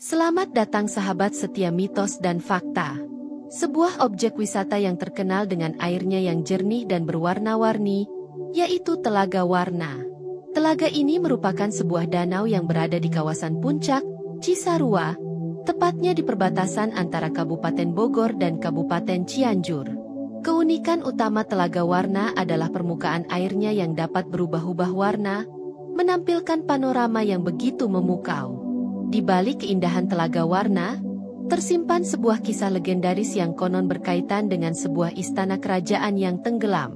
Selamat datang sahabat setia mitos dan fakta. Sebuah objek wisata yang terkenal dengan airnya yang jernih dan berwarna-warni, yaitu Telaga Warna. Telaga ini merupakan sebuah danau yang berada di kawasan Puncak, Cisarua, tepatnya di perbatasan antara Kabupaten Bogor dan Kabupaten Cianjur. Keunikan utama Telaga Warna adalah permukaan airnya yang dapat berubah-ubah warna, menampilkan panorama yang begitu memukau. Di balik keindahan Telaga Warna, tersimpan sebuah kisah legendaris yang konon berkaitan dengan sebuah istana kerajaan yang tenggelam.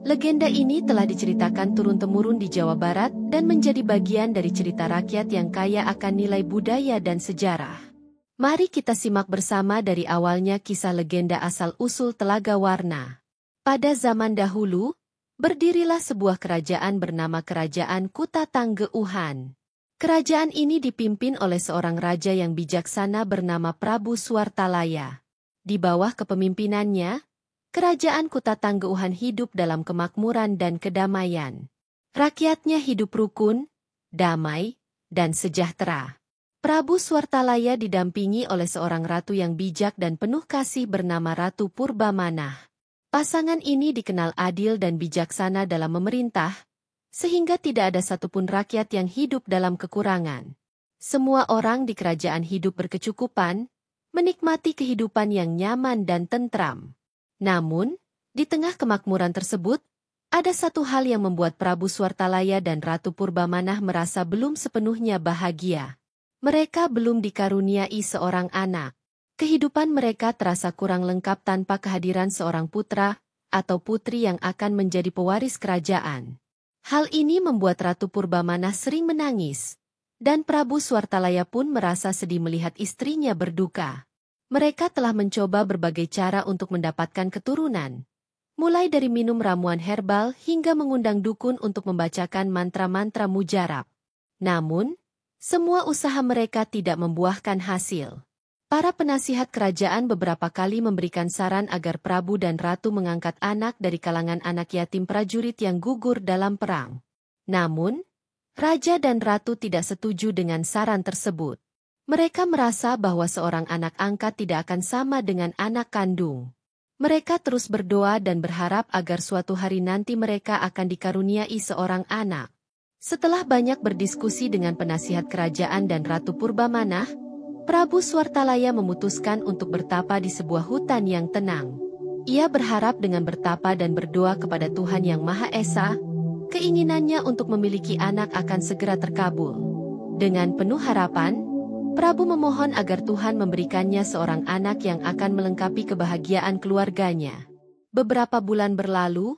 Legenda ini telah diceritakan turun-temurun di Jawa Barat dan menjadi bagian dari cerita rakyat yang kaya akan nilai budaya dan sejarah. Mari kita simak bersama dari awalnya kisah legenda asal-usul Telaga Warna. Pada zaman dahulu, berdirilah sebuah kerajaan bernama Kerajaan Kutatanggeuhan. Kerajaan ini dipimpin oleh seorang raja yang bijaksana bernama Prabu Suartalaya. Di bawah kepemimpinannya, Kerajaan Kutatanggeuhan hidup dalam kemakmuran dan kedamaian. Rakyatnya hidup rukun, damai, dan sejahtera. Prabu Suartalaya didampingi oleh seorang ratu yang bijak dan penuh kasih bernama Ratu Purbamanah. Pasangan ini dikenal adil dan bijaksana dalam memerintah, sehingga tidak ada satupun rakyat yang hidup dalam kekurangan. Semua orang di kerajaan hidup berkecukupan, menikmati kehidupan yang nyaman dan tentram. Namun, di tengah kemakmuran tersebut, ada satu hal yang membuat Prabu Suartalaya dan Ratu Purbamanah merasa belum sepenuhnya bahagia. Mereka belum dikaruniai seorang anak. Kehidupan mereka terasa kurang lengkap tanpa kehadiran seorang putra atau putri yang akan menjadi pewaris kerajaan. Hal ini membuat Ratu Purbamanah sering menangis, dan Prabu Suartalaya pun merasa sedih melihat istrinya berduka. Mereka telah mencoba berbagai cara untuk mendapatkan keturunan, mulai dari minum ramuan herbal hingga mengundang dukun untuk membacakan mantra-mantra mujarab. Namun, semua usaha mereka tidak membuahkan hasil. Para penasihat kerajaan beberapa kali memberikan saran agar Prabu dan Ratu mengangkat anak dari kalangan anak yatim prajurit yang gugur dalam perang. Namun, Raja dan Ratu tidak setuju dengan saran tersebut. Mereka merasa bahwa seorang anak angkat tidak akan sama dengan anak kandung. Mereka terus berdoa dan berharap agar suatu hari nanti mereka akan dikaruniai seorang anak. Setelah banyak berdiskusi dengan penasihat kerajaan dan Ratu Purbamanah, Prabu Suartalaya memutuskan untuk bertapa di sebuah hutan yang tenang. Ia berharap dengan bertapa dan berdoa kepada Tuhan Yang Maha Esa, keinginannya untuk memiliki anak akan segera terkabul. Dengan penuh harapan, Prabu memohon agar Tuhan memberikannya seorang anak yang akan melengkapi kebahagiaan keluarganya. Beberapa bulan berlalu,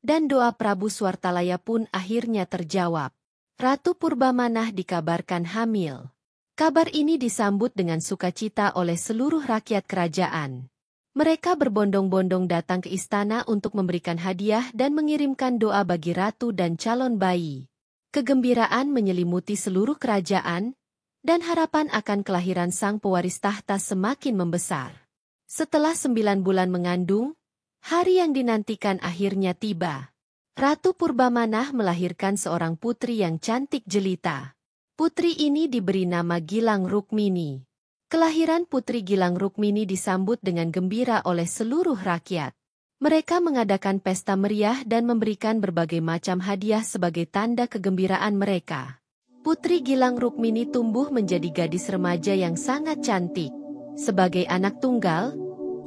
dan doa Prabu Suartalaya pun akhirnya terjawab. Ratu Purbamanah dikabarkan hamil. Kabar ini disambut dengan sukacita oleh seluruh rakyat kerajaan. Mereka berbondong-bondong datang ke istana untuk memberikan hadiah dan mengirimkan doa bagi ratu dan calon bayi. Kegembiraan menyelimuti seluruh kerajaan, dan harapan akan kelahiran sang pewaris tahta semakin membesar. Setelah 9 bulan mengandung, hari yang dinantikan akhirnya tiba. Ratu Purbamanah melahirkan seorang putri yang cantik jelita. Putri ini diberi nama Gilang Rukmini. Kelahiran Putri Gilang Rukmini disambut dengan gembira oleh seluruh rakyat. Mereka mengadakan pesta meriah dan memberikan berbagai macam hadiah sebagai tanda kegembiraan mereka. Putri Gilang Rukmini tumbuh menjadi gadis remaja yang sangat cantik. Sebagai anak tunggal,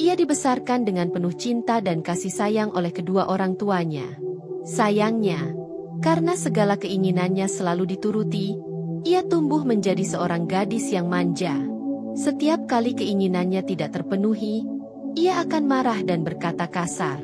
ia dibesarkan dengan penuh cinta dan kasih sayang oleh kedua orang tuanya. Sayangnya, karena segala keinginannya selalu dituruti, ia tumbuh menjadi seorang gadis yang manja. Setiap kali keinginannya tidak terpenuhi, ia akan marah dan berkata kasar.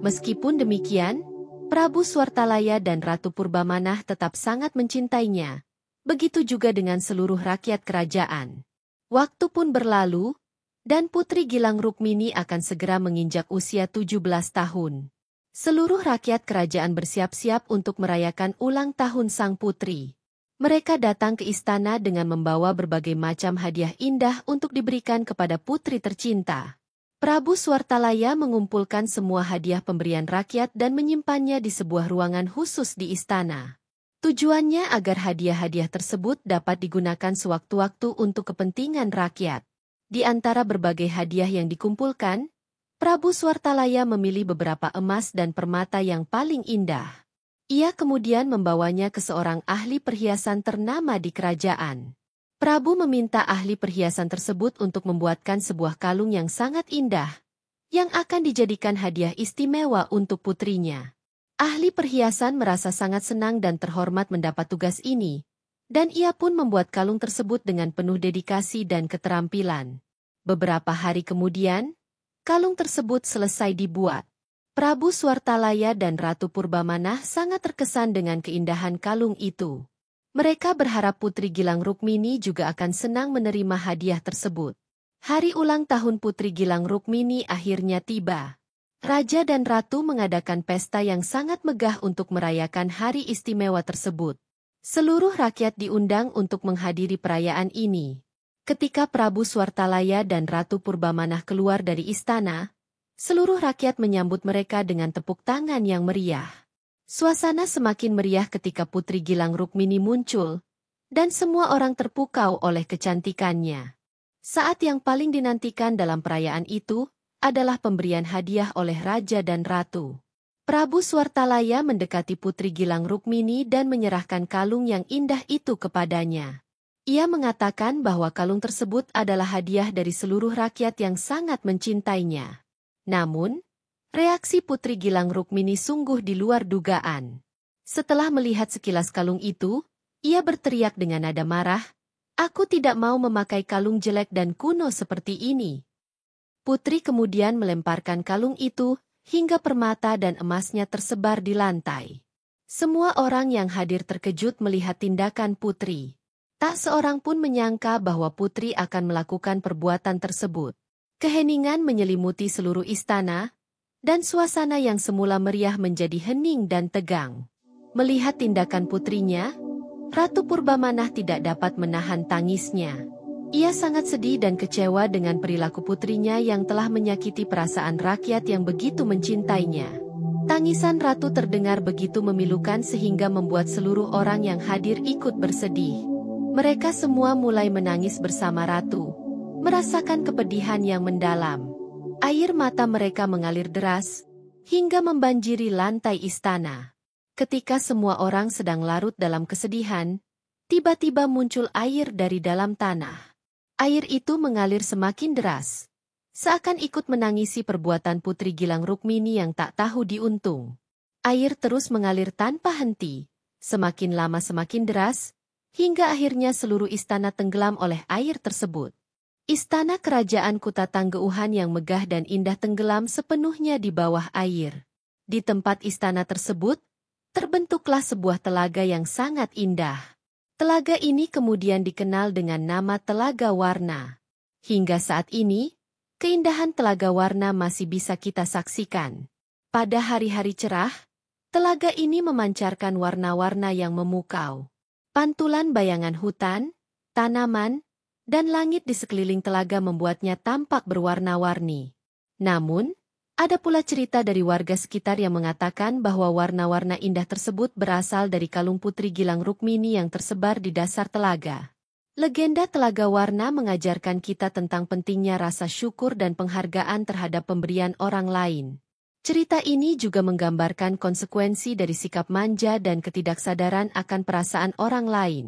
Meskipun demikian, Prabu Suartalaya dan Ratu Purbamanah tetap sangat mencintainya. Begitu juga dengan seluruh rakyat kerajaan. Waktu pun berlalu, dan Putri Gilang Rukmini akan segera menginjak usia 17 tahun. Seluruh rakyat kerajaan bersiap-siap untuk merayakan ulang tahun sang putri. Mereka datang ke istana dengan membawa berbagai macam hadiah indah untuk diberikan kepada putri tercinta. Prabu Swartalaya mengumpulkan semua hadiah pemberian rakyat dan menyimpannya di sebuah ruangan khusus di istana. Tujuannya agar hadiah-hadiah tersebut dapat digunakan sewaktu-waktu untuk kepentingan rakyat. Di antara berbagai hadiah yang dikumpulkan, Prabu Swartalaya memilih beberapa emas dan permata yang paling indah. Ia kemudian membawanya ke seorang ahli perhiasan ternama di kerajaan. Prabu meminta ahli perhiasan tersebut untuk membuatkan sebuah kalung yang sangat indah, yang akan dijadikan hadiah istimewa untuk putrinya. Ahli perhiasan merasa sangat senang dan terhormat mendapat tugas ini, dan ia pun membuat kalung tersebut dengan penuh dedikasi dan keterampilan. Beberapa hari kemudian, kalung tersebut selesai dibuat. Prabu Swartalaya dan Ratu Purbamenah sangat terkesan dengan keindahan kalung itu. Mereka berharap Putri Gilang Rukmini juga akan senang menerima hadiah tersebut. Hari ulang tahun Putri Gilang Rukmini akhirnya tiba. Raja dan Ratu mengadakan pesta yang sangat megah untuk merayakan hari istimewa tersebut. Seluruh rakyat diundang untuk menghadiri perayaan ini. Ketika Prabu Swartalaya dan Ratu Purbamenah keluar dari istana, seluruh rakyat menyambut mereka dengan tepuk tangan yang meriah. Suasana semakin meriah ketika Putri Gilang Rukmini muncul, dan semua orang terpukau oleh kecantikannya. Saat yang paling dinantikan dalam perayaan itu adalah pemberian hadiah oleh Raja dan Ratu. Prabu Swartalaya mendekati Putri Gilang Rukmini dan menyerahkan kalung yang indah itu kepadanya. Ia mengatakan bahwa kalung tersebut adalah hadiah dari seluruh rakyat yang sangat mencintainya. Namun, reaksi Putri Gilang Rukmini sungguh di luar dugaan. Setelah melihat sekilas kalung itu, ia berteriak dengan nada marah, "Aku tidak mau memakai kalung jelek dan kuno seperti ini." Putri kemudian melemparkan kalung itu, hingga permata dan emasnya tersebar di lantai. Semua orang yang hadir terkejut melihat tindakan Putri. Tak seorang pun menyangka bahwa Putri akan melakukan perbuatan tersebut. Keheningan menyelimuti seluruh istana, dan suasana yang semula meriah menjadi hening dan tegang. Melihat tindakan putrinya, Ratu Purbamenah tidak dapat menahan tangisnya. Ia sangat sedih dan kecewa dengan perilaku putrinya yang telah menyakiti perasaan rakyat yang begitu mencintainya. Tangisan Ratu terdengar begitu memilukan sehingga membuat seluruh orang yang hadir ikut bersedih. Mereka semua mulai menangis bersama Ratu, merasakan kepedihan yang mendalam. Air mata mereka mengalir deras, hingga membanjiri lantai istana. Ketika semua orang sedang larut dalam kesedihan, tiba-tiba muncul air dari dalam tanah. Air itu mengalir semakin deras, seakan ikut menangisi perbuatan Putri Gilang Rukmini yang tak tahu diuntung. Air terus mengalir tanpa henti, semakin lama semakin deras, hingga akhirnya seluruh istana tenggelam oleh air tersebut. Istana kerajaan Kutatanggeuhan yang megah dan indah tenggelam sepenuhnya di bawah air. Di tempat istana tersebut, terbentuklah sebuah telaga yang sangat indah. Telaga ini kemudian dikenal dengan nama Telaga Warna. Hingga saat ini, keindahan Telaga Warna masih bisa kita saksikan. Pada hari-hari cerah, telaga ini memancarkan warna-warna yang memukau. Pantulan bayangan hutan, tanaman, dan langit di sekeliling telaga membuatnya tampak berwarna-warni. Namun, ada pula cerita dari warga sekitar yang mengatakan bahwa warna-warna indah tersebut berasal dari kalung Putri Gilang Rukmini yang tersebar di dasar telaga. Legenda Telaga Warna mengajarkan kita tentang pentingnya rasa syukur dan penghargaan terhadap pemberian orang lain. Cerita ini juga menggambarkan konsekuensi dari sikap manja dan ketidaksadaran akan perasaan orang lain.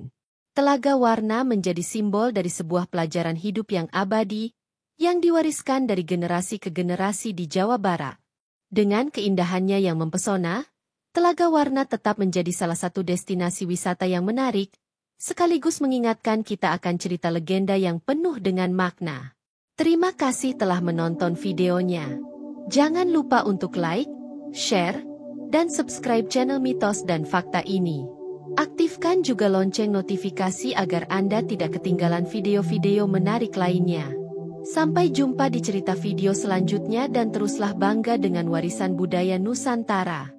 Telaga Warna menjadi simbol dari sebuah pelajaran hidup yang abadi, yang diwariskan dari generasi ke generasi di Jawa Barat. Dengan keindahannya yang mempesona, Telaga Warna tetap menjadi salah satu destinasi wisata yang menarik, sekaligus mengingatkan kita akan cerita legenda yang penuh dengan makna. Terima kasih telah menonton videonya. Jangan lupa untuk like, share, dan subscribe channel Mitos dan Fakta ini. Aktifkan juga lonceng notifikasi agar Anda tidak ketinggalan video-video menarik lainnya. Sampai jumpa di cerita video selanjutnya dan teruslah bangga dengan warisan budaya Nusantara.